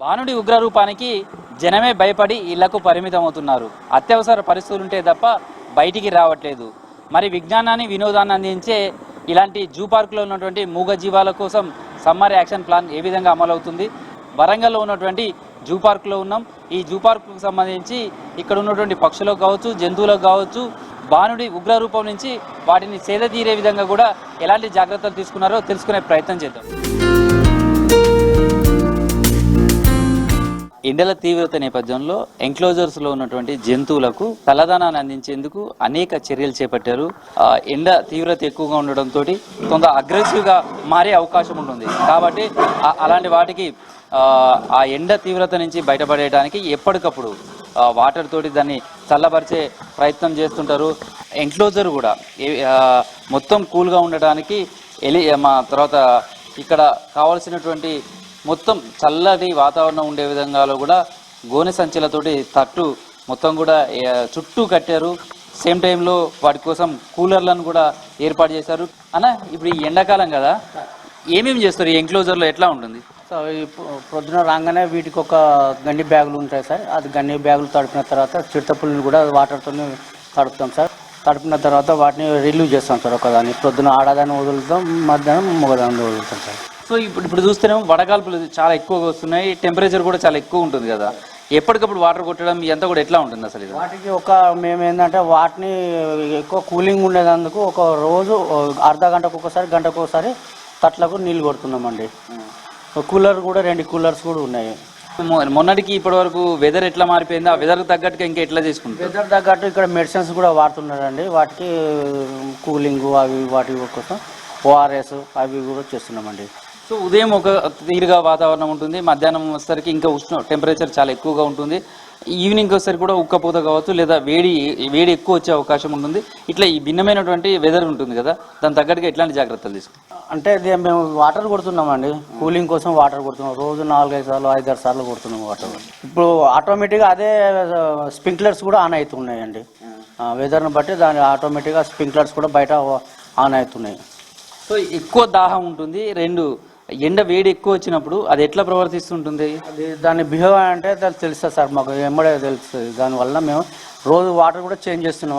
బాణుడి ఉగ్రరూపానికి జనమే భయపడి ఇళ్లకు పరిమితమవుతున్నారు. అత్యవసర పరిస్థితులుంటే తప్ప బయటికి రావట్లేదు. మరి విజ్ఞానాన్ని వినోదాన్ని అందించే ఇలాంటి జూ పార్కులో ఉన్నటువంటి మూగ జీవాల కోసం సమ్మర్ యాక్షన్ ప్లాన్ ఏ విధంగా అమలవుతుంది? వరంగల్లో ఉన్నటువంటి జూ పార్కులో ఉన్నాం. ఈ జూ పార్కుకు సంబంధించి ఇక్కడ ఉన్నటువంటి పక్షులకు కావచ్చు, జంతువులకు కావచ్చు, బాణుడి ఉగ్రరూపం నుంచి వాటిని సేద తీరే విధంగా కూడా ఎలాంటి జాగ్రత్తలు తీసుకున్నారో తెలుసుకునే ప్రయత్నం చేద్దాం. ఎండల తీవ్రత నేపథ్యంలో ఎంక్లోజర్స్లో ఉన్నటువంటి జంతువులకు చల్లదనాన్ని అందించేందుకు అనేక చర్యలు చేపట్టారు. ఎండ తీవ్రత ఎక్కువగా ఉండడంతో కొంత అగ్రెసివ్గా మారే అవకాశం ఉంటుంది. కాబట్టి అలాంటి వాటికి ఆ ఎండ తీవ్రత నుంచి బయటపడేయడానికి ఎప్పటికప్పుడు వాటర్ తోటి దాన్ని చల్లబరిచే ప్రయత్నం చేస్తుంటారు. ఎంక్లోజర్ కూడా మొత్తం కూల్గా ఉండటానికి తర్వాత ఇక్కడ కావాల్సినటువంటి మొత్తం చల్లటి వాతావరణం ఉండే విధంగాలో కూడా గోనె సంచులతోటి తట్టు మొత్తం కూడా చుట్టూ కట్టారు. సేమ్ టైంలో వాటి కోసం కూలర్లను కూడా ఏర్పాటు చేశారు. అన్న, ఇప్పుడు ఈ ఎండాకాలం కదా, ఏమేమి చేస్తారు ఈ ఎంక్లోజర్లో? ఎట్లా ఉంటుంది? సో పొద్దున రాగానే వీటికి ఒక గండి బ్యాగులు ఉంటాయి సార్. అది గండి బ్యాగులు తడిపిన తర్వాత చిరుతపుల్ని కూడా వాటర్తో తడుపుతాం సార్. తడిపిన తర్వాత వాటిని రిలీవ్ చేస్తాం సార్. ఒకదాన్ని పొద్దున ఆడదాన్ని వదులుతాం, మధ్యాహ్నం మగదాన్ని వదులుతాం సార్. సో ఇప్పుడు చూస్తేనేమో వడగాల్పులు చాలా ఎక్కువగా వస్తున్నాయి, టెంపరేచర్ కూడా చాలా ఎక్కువ ఉంటుంది కదా. ఎప్పటికప్పుడు వాటర్ కొట్టడం ఇదంతా కూడా ఎట్లా ఉంటుంది అసలు? వాటికి మేము ఏంటంటే వాటిని ఎక్కువ కూలింగ్ ఉండేందుకు ఒక రోజు అర్ధ గంటకు ఒకసారి, గంటకు ఒకసారి తట్లకు నీళ్ళు కొడుతున్నామండి. కూలర్ కూడా 2 కూలర్స్ కూడా ఉన్నాయి. మొన్నటికి ఇప్పటి వరకు వెదర్ ఎట్లా మారిపోయింది? ఆ వెదర్ తగ్గట్టుగా ఇంకా ఎట్లా చేసుకుంటారు? వెదర్ తగ్గట్టు ఇక్కడ మెడిసిన్స్ కూడా వాడుతున్నారండి. వాటికి కూలింగ్ అవి వాటి కోసం ORS అవి కూడా చేస్తున్నామండి. సో ఉదయం ఒక తీరుగా వాతావరణం ఉంటుంది, మధ్యాహ్నం వచ్చేసరికి ఇంకా టెంపరేచర్ చాలా ఎక్కువగా ఉంటుంది, ఈవినింగ్ వచ్చేసరికి కూడా ఉక్కపోత కావచ్చు, లేదా వేడి ఎక్కువ వచ్చే అవకాశం ఉంటుంది. ఇట్లా ఈ భిన్నమైనటువంటి వెదర్ ఉంటుంది కదా, దాని తగ్గట్టుగా ఎట్లాంటి జాగ్రత్తలు తీసుకుంటాం అంటే మేము వాటర్ కొడుతున్నామండి. కూలింగ్ కోసం వాటర్ కొడుతున్నాం. రోజు 4-5 సార్లు 5-6 సార్లు కొడుతున్నాం వాటర్. ఇప్పుడు ఆటోమేటిక్గా అదే స్ప్రింక్లర్స్ కూడా ఆన్ అవుతున్నాయండి. వెదర్ని బట్టి దాని ఆటోమేటిక్గా స్ప్రింక్లర్స్ కూడా బయట ఆన్ అవుతున్నాయి. సో ఎక్కువ దాహం ఉంటుంది, 2 ఎండ వేడి ఎక్కువ వచ్చినప్పుడు అది ఎట్లా ప్రవర్తిస్తుంటుంది? అది దాని బిహేవియర్ అంటే తెలుస్తుంది సార్, మాకు ఎమ్మడే తెలుస్తుంది. దానివల్ల మేము రోజు వాటర్ కూడా చేంజ్ చేస్తున్నాం.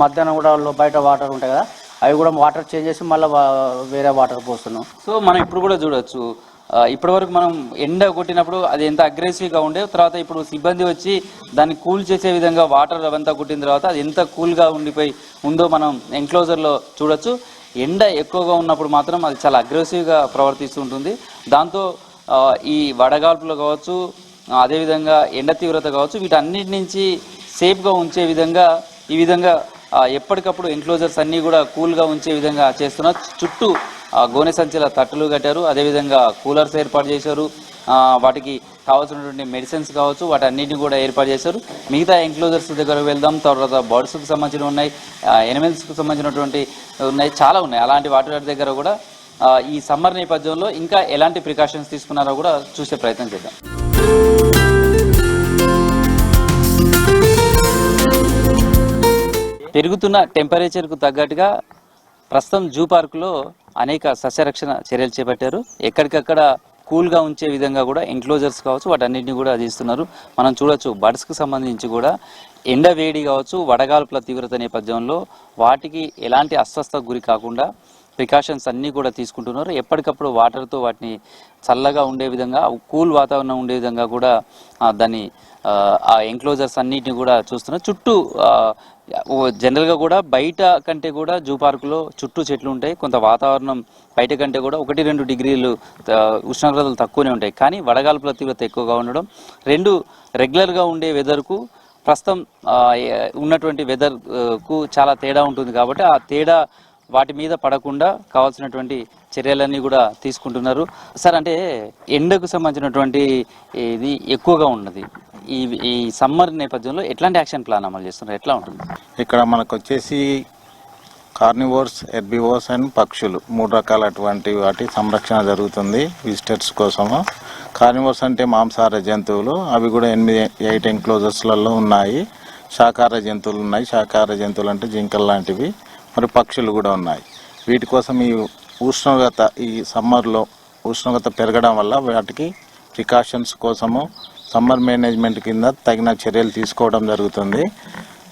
మధ్యాహ్నం కూడా బయట వాటర్ ఉంటాయి కదా, అవి కూడా వాటర్ చేంజ్ చేసి మళ్ళీ వేరే వాటర్ పోస్తున్నాం. సో మనం ఇప్పుడు కూడా చూడొచ్చు, ఇప్పటి వరకు మనం ఎండ కొట్టినప్పుడు అది ఎంత అగ్రెసివ్గా ఉండే, తర్వాత ఇప్పుడు సిబ్బంది వచ్చి దాన్ని కూల్ చేసే విధంగా వాటర్ అవంతా కొట్టిన తర్వాత అది ఎంత కూల్గా ఉండిపోయి ఉందో మనం ఎంక్లోజర్లో చూడొచ్చు. ఎండ ఎక్కువగా ఉన్నప్పుడు మాత్రం అది చాలా అగ్రెసివ్గా ప్రవర్తిస్తూ ఉంటుంది. దాంతో ఈ వడగాల్పులు కావచ్చు, అదేవిధంగా ఎండ తీవ్రత కావచ్చు, వీటన్నిటి నుంచి సేఫ్గా ఉంచే విధంగా ఈ విధంగా ఎప్పటికప్పుడు ఎంక్లోజర్స్ అన్నీ కూడా కూల్గా ఉంచే విధంగా చేస్తున్నారు. చుట్టూ గోనె సంచుల తట్టులు కట్టారు, అదేవిధంగా కూలర్స్ ఏర్పాటు చేశారు, వాటికి కావాల్సినటువంటి మెడిసిన్స్ కావచ్చు వాటన్నిటిని కూడా ఏర్పాటు చేశారు. మిగతా ఎంక్లోజర్స్ దగ్గర వెళ్దాం. తర్వాత బర్డ్స్కి సంబంధించినవి ఉన్నాయి, ఎనిమల్స్కి సంబంధించినటువంటి ఉన్నాయి, చాలా ఉన్నాయి. అలాంటి వాటి దగ్గర కూడా ఈ సమ్మర్ నేపథ్యంలో ఇంకా ఎలాంటి ప్రికాషన్స్ తీసుకున్నారో కూడా చూసే ప్రయత్నం చేద్దాం. పెరుగుతున్న టెంపరేచర్కు తగ్గట్టుగా ప్రస్తుతం జూ పార్కులో అనేక సస్యరక్షణ చర్యలు చేపట్టారు. ఎక్కడికక్కడ కూల్గా ఉంచే విధంగా కూడా ఎంక్లోజర్స్ కావచ్చు వాటన్నిటిని కూడా తీస్తున్నారు. మనం చూడొచ్చు, బర్డ్స్కి సంబంధించి కూడా ఎండ వేడి కావచ్చు, వడగాల్పుల తీవ్రత నేపథ్యంలో వాటికి ఎలాంటి అస్వస్థతకు గురి కాకుండా ప్రికాషన్స్ అన్నీ కూడా తీసుకుంటున్నారు. ఎప్పటికప్పుడు వాటర్తో వాటిని చల్లగా ఉండే విధంగా, కూల్ వాతావరణం ఉండే విధంగా కూడా దాన్ని ఆ ఎంక్లోజర్స్ అన్నిటిని కూడా చూస్తున్నారు. చుట్టూ జనరల్గా కూడా బయట కంటే కూడా జూ పార్కులో చుట్టూ చెట్లు ఉంటాయి. కొంత వాతావరణం బయట కంటే కూడా 1-2 డిగ్రీలు ఉష్ణోగ్రతలు తక్కువనే ఉంటాయి. కానీ వడగాల్పుల తీవ్రత ఎక్కువగా ఉండడం, 2 రెగ్యులర్గా ఉండే వెదర్కు ప్రస్తుతం ఉన్నటువంటి వెదర్కు చాలా తేడా ఉంటుంది. కాబట్టి ఆ తేడా వాటి మీద పడకుండా కావాల్సినటువంటి చర్యలన్నీ కూడా తీసుకుంటున్నారు. సార్, అంటే ఎండకు సంబంధించినటువంటి ఇది ఎక్కువగా ఉన్నది, ఈ సమ్మర్ నేపథ్యంలో ఎట్లాంటి యాక్షన్ ప్లాన్ అమలు చేస్తున్నారు? ఎట్లా ఉంటుంది ఇక్కడ? మనకు వచ్చేసి కార్నివోర్స్, హెర్బివోర్స్ అండ్ పక్షులు 3 రకాలటువంటి వాటి సంరక్షణ జరుగుతుంది విజిటర్స్ కోసము. కార్నివోర్స్ అంటే మాంసాహార జంతువులు, అవి కూడా 8 ఎన్క్లోజర్స్లలో ఉన్నాయి. శాకాహార జంతువులు ఉన్నాయి. శాకాహార జంతువులు అంటే జింకలు లాంటివి. మరి పక్షులు కూడా ఉన్నాయి. వీటి కోసం ఈ ఉష్ణోగ్రత, ఈ సమ్మర్లో ఉష్ణోగ్రత పెరగడం వల్ల వాటికి ప్రికాషన్స్ కోసము సమ్మర్ మేనేజ్మెంట్ కింద తగిన చర్యలు తీసుకోవడం జరుగుతుంది.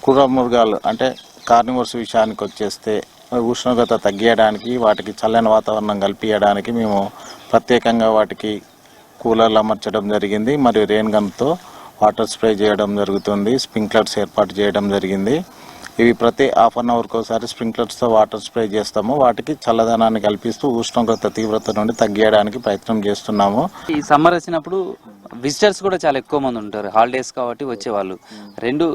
క్రూర మృగాలు అంటే కార్నివర్స్ విషయానికి వచ్చేస్తే ఉష్ణోగ్రత తగ్గించడానికి వాటికి చల్లని వాతావరణం కల్పించడానికి మేము ప్రత్యేకంగా వాటికి కూలర్లు అమర్చడం జరిగింది. మరియు రెయిన్ గన్తో వాటర్ స్ప్రే చేయడం జరుగుతుంది. స్ప్రింక్లర్స్ ఏర్పాటు చేయడం జరిగింది. ఇవి ప్రతి హాఫ్ అన్ అవర్కి ఒకసారి స్ప్రింక్లర్స్తో వాటర్ స్ప్రే చేస్తాము. వాటికి చల్లదనాన్ని కల్పిస్తూ ఉష్ణోగ్రత తీవ్రత నుండి తగ్గించడానికి ప్రయత్నం చేస్తున్నాము. ఈ సమ్మర్ వచ్చినప్పుడు విజిటర్స్ కూడా చాలా ఎక్కువ మంది ఉంటారు, హాలిడేస్ కాబట్టి వచ్చేవాళ్ళు. రెండు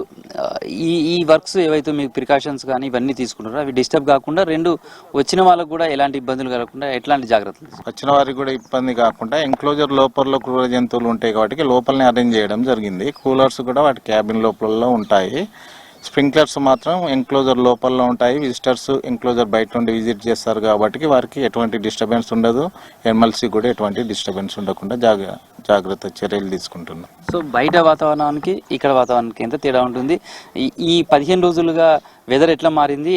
ఈ వర్క్స్ ఏవైతే మీకు ప్రికాషన్స్ కానీ ఇవన్నీ తీసుకుంటారో అవి డిస్టర్బ్ కాకుండా, రెండు వచ్చిన వాళ్ళకు కూడా ఎలాంటి ఇబ్బందులు కలగకుండా ఎట్లాంటి జాగ్రత్తలు? వచ్చిన వారికి కూడా ఇబ్బంది కాకుండా ఎంక్లోజర్ లోపల క్రూర జంతువులు ఉంటాయి కాబట్టి లోపలనే అరేంజ్ చేయడం జరిగింది. కూలర్స్ కూడా వాటి క్యాబిన్ లోపల ఉంటాయి. స్ప్రింక్లర్స్ మాత్రం ఎంక్లోజర్ లోపల ఉంటాయి. విజిటర్స్ ఎంక్లోజర్ బయట నుండి విజిట్ చేస్తారు కాబట్టి వారికి ఎటువంటి డిస్టర్బెన్స్ ఉండదు. ఎనిమల్స్కి కూడా ఎటువంటి డిస్టర్బెన్స్ ఉండకుండా జాగ్రత్త చర్యలు తీసుకుంటున్నాం. సో బయట వాతావరణానికి ఇక్కడ వాతావరణానికి ఎంత తేడా ఉంటుంది? ఈ 15 రోజులుగా వెదర్ ఎట్లా మారింది?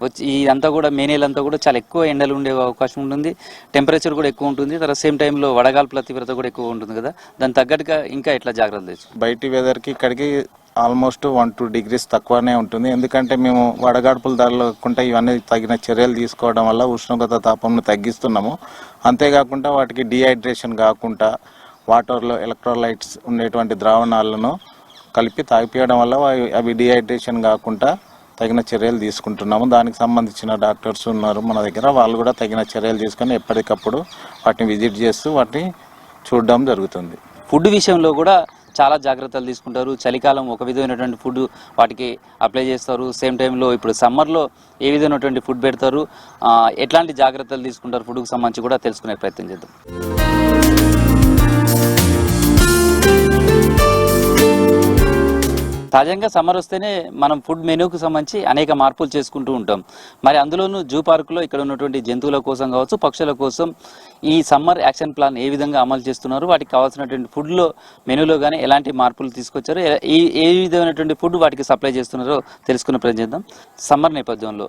వచ్చి ఇదంతా కూడా మే నెలంతా కూడా చాలా ఎక్కువ ఎండలు ఉండే అవకాశం ఉంటుంది, టెంపరేచర్ కూడా ఎక్కువ ఉంటుంది, తర్వాత సేమ్ టైంలో వడగాల్పుల తీవ్రత కూడా ఎక్కువ ఉంటుంది కదా, దాని తగ్గట్టుగా ఇంకా ఎట్లా జాగ్రత్తలు తీసుకోవాలి? బయటి వెదర్కి ఇక్కడికి ఆల్మోస్ట్ 1-2 degrees తక్కువనే ఉంటుంది. ఎందుకంటే మేము వడగాడ్పులు తగలకుండా ఇవన్నీ తగిన చర్యలు తీసుకోవడం వల్ల ఉష్ణోగ్రత తాపంను తగ్గిస్తున్నాము. అంతేకాకుండా వాటికి డిహైడ్రేషన్ కాకుండా వాటర్లో ఎలక్ట్రోలైట్స్ ఉండేటువంటి ద్రావణాలను కలిపి తాగిపియడం వల్ల అవి డిహైడ్రేషన్ కాకుండా తగిన చర్యలు తీసుకుంటున్నాము. దానికి సంబంధించిన డాక్టర్స్ ఉన్నారు మన దగ్గర, వాళ్ళు కూడా తగిన చర్యలు తీసుకొని ఎప్పటికప్పుడు వాటిని విజిట్ చేస్తూ వాటిని చూడడం జరుగుతుంది. ఫుడ్ విషయంలో కూడా చాలా జాగ్రత్తలు తీసుకుంటారు. చలికాలం ఒక విధమైనటువంటి ఫుడ్ వాటికి అప్లై చేస్తారు. సేమ్ టైంలో ఇప్పుడు సమ్మర్లో ఏ విధమైనటువంటి ఫుడ్ పెడతారు, ఎట్లాంటి జాగ్రత్తలు తీసుకుంటారు ఫుడ్కి సంబంధించి కూడా తెలుసుకునే ప్రయత్నం చేద్దాం. సహజంగా సమ్మర్ వస్తేనే మనం ఫుడ్ మెనూకి సంబంధించి అనేక మార్పులు చేసుకుంటూ ఉంటాం. మరి అందులోనూ జూ పార్కులో ఇక్కడ ఉన్నటువంటి జంతువుల కోసం కావచ్చు, పక్షుల కోసం ఈ సమ్మర్ యాక్షన్ ప్లాన్ ఏ విధంగా అమలు చేస్తున్నారు, వాటికి కావాల్సినటువంటి ఫుడ్లో మెనూలో కానీ ఎలాంటి మార్పులు తీసుకొచ్చారో, ఏ విధమైనటువంటి ఫుడ్ వాటికి సప్లై చేస్తున్నారో తెలుసుకునే ప్రయత్నం చేద్దాం. సమ్మర్ నేపథ్యంలో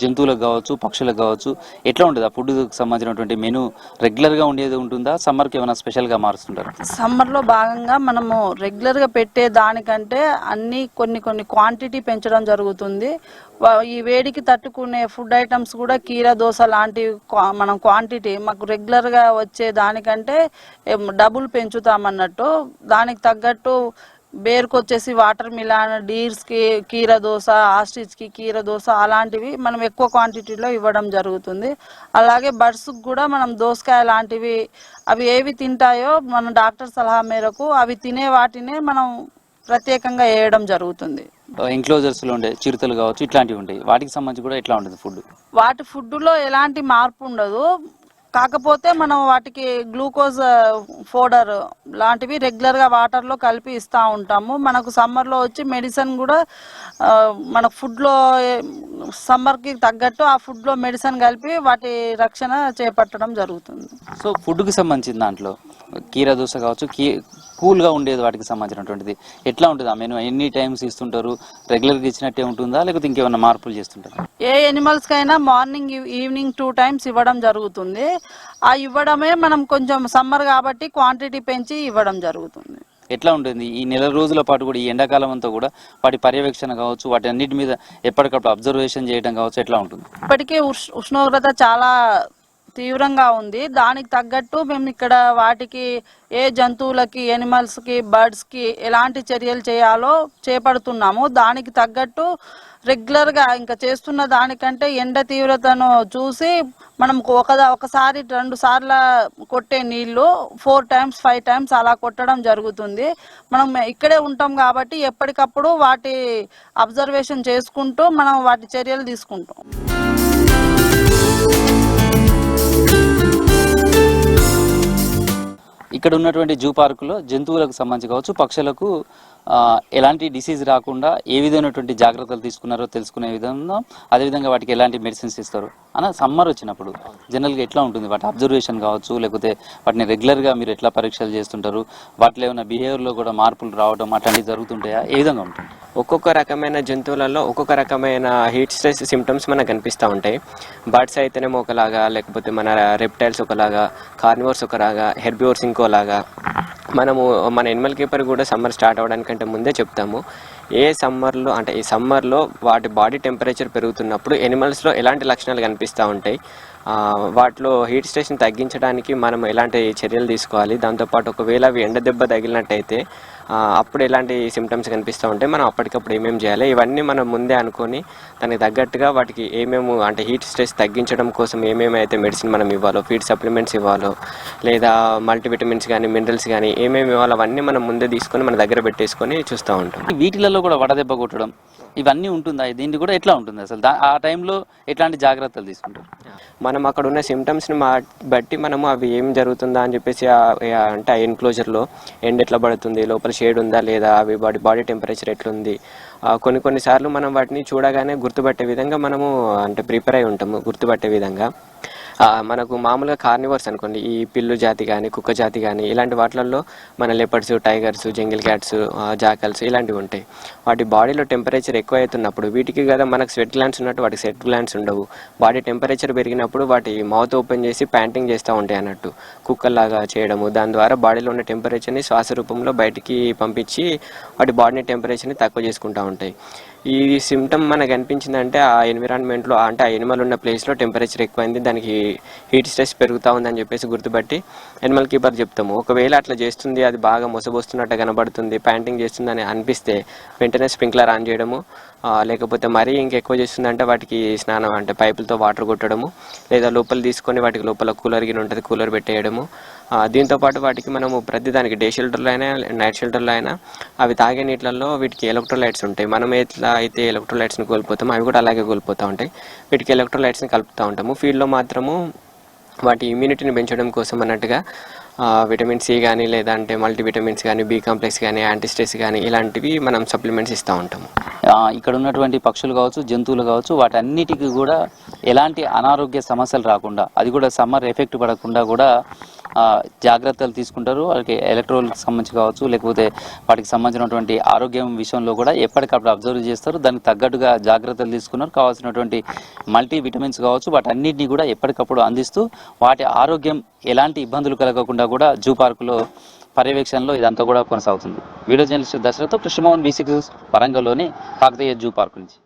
జంతువులకు కావచ్చు, పక్షులకు కావచ్చు, ఎట్లా ఉంటుంది ఆ ఫుడ్కి సంబంధించినటువంటి మెనూ? రెగ్యులర్గా ఉండేది ఉంటుందా? సమ్మర్కి ఏమైనా స్పెషల్గా మారుస్తుంటారు? సమ్మర్లో భాగంగా మనము రెగ్యులర్గా పెట్టే దానికంటే అన్ని కొన్ని క్వాంటిటీ పెంచడం జరుగుతుంది. ఈ వేడికి తట్టుకునే ఫుడ్ ఐటమ్స్ కూడా కీర దోశ లాంటివి మనం క్వాంటిటీ మాకు రెగ్యులర్గా వచ్చే దానికంటే డబుల్ పెంచుతామన్నట్టు. దానికి తగ్గట్టు బేర్కి వచ్చేసి వాటర్ మిలాన్, డీర్స్కి కీర దోశ, ఆస్ట్రిచ్కి కీర దోశ అలాంటివి మనం ఎక్కువ క్వాంటిటీలో ఇవ్వడం జరుగుతుంది. అలాగే బర్డ్స్కి కూడా మనం దోసకాయ లాంటివి అవి ఏవి తింటాయో మన డాక్టర్ సలహా మేరకు అవి తినే వాటినే మనం ప్రత్యేకంగా వేయడం జరుగుతుంది. ఎంక్లోజర్స్లో ఉండే చిరుతలు కావచ్చు, ఇట్లాంటివి ఉంటాయి, వాటికి సంబంధించి కూడా ఎట్లా ఉంటుంది ఫుడ్? వాటి ఫుడ్లో ఎలాంటి మార్పు ఉండదు. కాకపోతే మనం వాటికి గ్లూకోజ్ పౌడర్ లాంటివి రెగ్యులర్గా వాటర్లో కలిపి ఇస్తూ ఉంటాము. మనకు సమ్మర్లో వచ్చి మెడిసిన్ కూడా మన ఫుడ్లో సమ్మర్కి తగ్గట్టు ఆ ఫుడ్లో మెడిసిన్ కలిపి వాటి రక్షణ చేపట్టడం జరుగుతుంది. సో ఫుడ్కి సంబంధించిన దాంట్లో కీర దోశ కావచ్చు, కూల్గా ఉండేది వాటికి సంబంధించినటువంటిది ఎట్లా ఉంటుంది? ఆ మెనూ ఎన్ని టైమ్స్ ఇస్తుంటారు? రెగ్యులర్గా ఇచ్చినట్టే ఉంటుందా, లేకపోతే ఇంకేమైనా మార్పులు చేస్తుంటారు? ఏ ఎనిమల్స్కైనా మార్నింగ్ ఈవినింగ్ 2 times ఇవ్వడం జరుగుతుంది. ఆ ఇవ్వడమే మనం కొంచెం సమ్మర్ కాబట్టి క్వాంటిటీ పెంచి ఇవ్వడం జరుగుతుంది. ఎట్లా ఉంటుంది ఈ నెల రోజుల పాటు కూడా, ఈ ఎండాకాలం అంతా కూడా వాటి పర్యవేక్షణ కావచ్చు, వాటి అన్నిటి మీద ఎప్పటికప్పుడు అబ్జర్వేషన్ చేయడం కావచ్చు, ఎట్లా ఉంటుంది? ఇప్పటికీ ఉష్ణోగ్రత చాలా తీవ్రంగా ఉంది. దానికి తగ్గట్టు మేము ఇక్కడ వాటికి ఏ జంతువులకి, ఎనిమల్స్కి, బర్డ్స్కి ఎలాంటి చర్యలు చేయాలో చేపడుతున్నాము. దానికి తగ్గట్టు రెగ్యులర్గా ఇంకా చేస్తున్న దానికంటే ఎండ తీవ్రతను చూసి మనం ఒకసారి 2 సార్లు కొట్టే నీళ్లు 4 times 5 times అలా కొట్టడం జరుగుతుంది. మనం ఇక్కడే ఉంటాం కాబట్టి ఎప్పటికప్పుడు వాటి అబ్జర్వేషన్ చేసుకుంటూ మనం వాటి చర్యలు తీసుకుంటాం. ఇక్కడ ఉన్నటువంటి జూ పార్కులో జంతువులకు సంబంధించి కావచ్చు, పక్షులకు ఎలాంటి డిసీజ్ రాకుండా ఏ విధమైనటువంటి జాగ్రత్తలు తీసుకున్నారో తెలుసుకునే విధంగా, అదేవిధంగా వాటికి ఎలాంటి మెడిసిన్స్ ఇస్తారు అన్న. సమ్మర్ వచ్చినప్పుడు జనరల్గా ఎట్లా ఉంటుంది వాటి అబ్జర్వేషన్ కావచ్చు, లేకపోతే వాటిని రెగ్యులర్గా మీరు ఎట్లా పరీక్షలు చేస్తుంటారు, వాటిలో ఏమైనా బిహేవియర్లో కూడా మార్పులు రావడం అట్లాంటివి జరుగుతుంటాయా? ఏ విధంగా ఉంటుంది? ఒక్కొక్క రకమైన జంతువులలో ఒక్కొక్క రకమైన హీట్ స్ట్రెస్ సిమ్టమ్స్ మనకు కనిపిస్తూ ఉంటాయి. బర్డ్స్ అయితేనేమో ఒకలాగా, లేకపోతే మన రెప్టైల్స్ ఒకలాగా, కార్నివర్స్ ఒకలాగా, హెర్బివోర్స్ ఇంకోలాగా. మనము మన ఎనిమల్ కీపర్ కూడా సమ్మర్ స్టార్ట్ అవ్వడానికంటే ముందే చెప్తాము ఈ సమ్మర్లో వాటి బాడీ టెంపరేచర్ పెరుగుతున్నప్పుడు ఎనిమల్స్లో ఎలాంటి లక్షణాలు కనిపిస్తూ ఉంటాయి, వాటిలో హీట్ స్ట్రెస్ని తగ్గించడానికి మనం ఎలాంటి చర్యలు తీసుకోవాలి, దాంతోపాటు ఒకవేళ అవి ఎండ దెబ్బ తగిలినట్టయితే అప్పుడు ఎలాంటి సిమ్టమ్స్ కనిపిస్తూ ఉంటాయి, మనం అప్పటికప్పుడు ఏమేమి చేయాలి, ఇవన్నీ మనం ముందే అనుకొని దానికి తగ్గట్టుగా వాటికి హీట్ స్ట్రెస్ తగ్గించడం కోసం ఏమేమి అయితే మెడిసిన్ మనం ఇవ్వాలో, ఫీడ్ సప్లిమెంట్స్ ఇవ్వాలో, లేదా మల్టీవిటమిన్స్ కానీ మినరల్స్ కానీ ఏమేమి ఇవ్వాలో అవన్నీ మనం ముందే తీసుకొని మన దగ్గర పెట్టేసుకొని చూస్తూ ఉంటాం. వీటిలలో కూడా వడదెబ్బ కొట్టడం ఇవన్నీ ఉంటుందా? దీన్ని కూడా ఎట్లా ఉంటుంది అసలు? ఆ టైంలో ఎట్లాంటి జాగ్రత్తలు తీసుకుంటారు? మనం అక్కడ ఉన్న సిమ్టమ్స్ని బట్టి మనము అవి ఏం జరుగుతుందా అని చెప్పేసి అంటే ఆ ఎన్క్లోజర్లో ఎండ్ ఎట్లా పడుతుంది, లోపల షేడ్ ఉందా లేదా, అవి బాడీ టెంపరేచర్ ఎట్లుంది, కొన్నిసార్లు మనం వాటిని చూడగానే గుర్తుపట్టే విధంగా మనము ప్రిపేర్ అయి ఉంటాము. గుర్తుపట్టే విధంగా మనకు మామూలుగా కార్నివర్స్ అనుకోండి, ఈ పిల్లు జాతి కానీ కుక్క జాతి కానీ ఇలాంటి వాటిల్లో మన leopards, tigers, jungle cats, jackals ఇలాంటివి ఉంటాయి. వాటి బాడీలో టెంపరేచర్ ఎక్కువ అవుతున్నప్పుడు వీటికి కదా మనకు స్వెట్ గ్లాండ్స్ ఉన్నట్టు వాటికి స్వెట్ గ్లాండ్స్ ఉండవు. బాడీ టెంపరేచర్ పెరిగినప్పుడు వాటి మౌత్ ఓపెన్ చేసి ప్యాంటింగ్ చేస్తూ ఉంటాయి అన్నట్టు, కుక్కల్లాగా చేయడము. దాని ద్వారా బాడీలో ఉన్న టెంపరేచర్ని శ్వాస రూపంలో బయటికి పంపించి వాటి బాడీ టెంపరేచర్ని తక్కువ చేసుకుంటూ ఉంటాయి. ఈ సిమ్టమ్ మనకు అనిపించిందంటే ఆ ఎన్విరాన్మెంట్లో ఆ ఎనిమల్ ఉన్న ప్లేస్లో టెంపరేచర్ ఎక్కువైంది, దానికి హీట్ స్ట్రెస్ పెరుగుతూ ఉందని చెప్పేసి గుర్తుపట్టి ఎనిమల్ కీపర్ చెప్తాము. ఒకవేళ అట్లా చేస్తుంది, అది బాగా మొసబోస్తున్నట్టు కనబడుతుంది, ప్యాంటింగ్ చేస్తుందని అనిపిస్తే వెంటనే స్ప్రింక్లర్ ఆన్ చేయడము, లేకపోతే మరీ ఇంకెక్కువ చేస్తుందంటే వాటికి స్నానం పైపులతో వాటర్ కొట్టడము, లేదా లోపల తీసుకొని వాటికి లోపల కూలర్ గిన్నె ఉంటుంది కూలర్ పెట్టేయడము. దీంతోపాటు వాటికి మనము ప్రతిదానికి డే షెల్టర్లో అయినా నైట్ షెల్టర్లో అయినా అవి తాగే నీటిలలో వీటికి ఎలక్ట్రోలైట్స్ ఉంటాయి. మనం ఎట్లా అయితే ఎలక్ట్రోలైట్స్ని కోల్పోతామో అవి కూడా అలాగే కోల్పోతూ ఉంటాయి. వీటికి ఎలక్ట్రోలైట్స్ని కలుపుతూ ఉంటాము. ఫీల్డ్లో మాత్రము వాటి ఇమ్యూనిటీని పెంచడం కోసం అన్నట్టుగా విటమిన్ సి కానీ లేదంటే మల్టీవిటమిన్స్ కానీ బి కాంప్లెక్స్ కానీ యాంటీస్ట్రెస్ కానీ ఇలాంటివి మనం సప్లిమెంట్స్ ఇస్తూ ఉంటాము. ఇక్కడ ఉన్నటువంటి పక్షులు కావచ్చు, జంతువులు కావచ్చు, వాటన్నిటికీ కూడా ఎలాంటి అనారోగ్య సమస్యలు రాకుండా, అది కూడా సమ్మర్ ఎఫెక్ట్ పడకుండా కూడా జాగ్రత్తలు తీసుకుంటారు. వాళ్ళకి ఎలక్ట్రోల్కి సంబంధించి కావచ్చు, లేకపోతే వాటికి సంబంధించినటువంటి ఆరోగ్యం విషయంలో కూడా ఎప్పటికప్పుడు అబ్జర్వ్ చేస్తారు. దానికి తగ్గట్టుగా జాగ్రత్తలు తీసుకున్నారు. కావాల్సినటువంటి మల్టీ విటమిన్స్ కావచ్చు, వాటన్నిటిని కూడా ఎప్పటికప్పుడు అందిస్తూ వాటి ఆరోగ్యం ఎలాంటి ఇబ్బందులు కలగకుండా కూడా జూ పార్కులో పర్యవేక్షణలో ఇదంతా కూడా కొనసాగుతుంది. Video journalist Dasharath, Krishnamohan, V6 వరంగల్లోని కాకతీయ జూ పార్కు నుంచి.